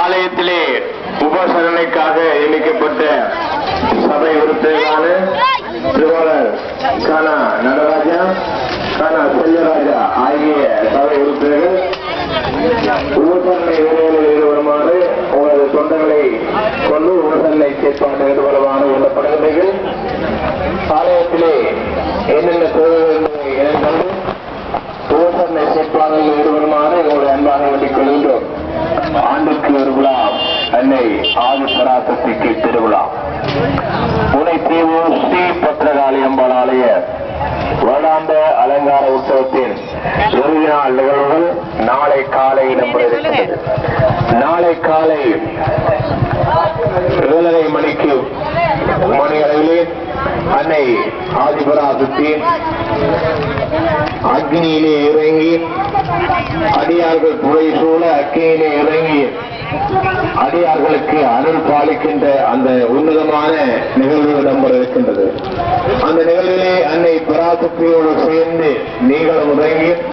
ஆலயத்திலே உபசரணைக்காக எண்ணிக்கப்பட்ட சபை உறுப்பினரான திருவாளர் கானா நடராஜா, கானா செல்வராஜா ஆகிய சபை உறுப்பினர்கள் உபசரணை வேலைகளில் ஈடுபடுமாறு உங்களது தொண்டங்களை கொண்டு உபசரணை செயற்பாடு ஈடுபடுமாறு உள்ளப்படுகிறீர்கள். ஆலயத்திலே என்னென்ன தேவைகள் என்பதை இணைந்து உபசரணை செயற்பாடுகளில் ஈடுபடுமாறு உங்களுடைய அன்பாக வேண்டிக் கொள்கின்றோம். ஆண்டுக்கு ஒரு விழா அன்னை ஆதி பராசக்திக்கு திருவிழா. புனைத்தீவு ஸ்ரீ பத்திரகாளி அம்பாள் ஆலய வருடாந்த அலங்கார உற்சவத்தின் இறுதி நாள் நிகழ்வுகள் நாளை காலை இடம்பெற இருக்கிறது. நாளை காலை 7:30 மணி அளவிலே அன்னை ஆதிபராசக்தி அக்னியிலே இறங்கி அடியார்கள் புகை சூழ அக்னியிலே இறங்கி அடியார்களுக்கு அருள் பாலிக்கின்ற அந்த உன்னதமான நிகழ்வு இடம்பெற இருக்கின்றது. அந்த நிகழ்விலே அன்னை பராசக்தியோடு சேர்ந்து நீங்களும் இறங்கி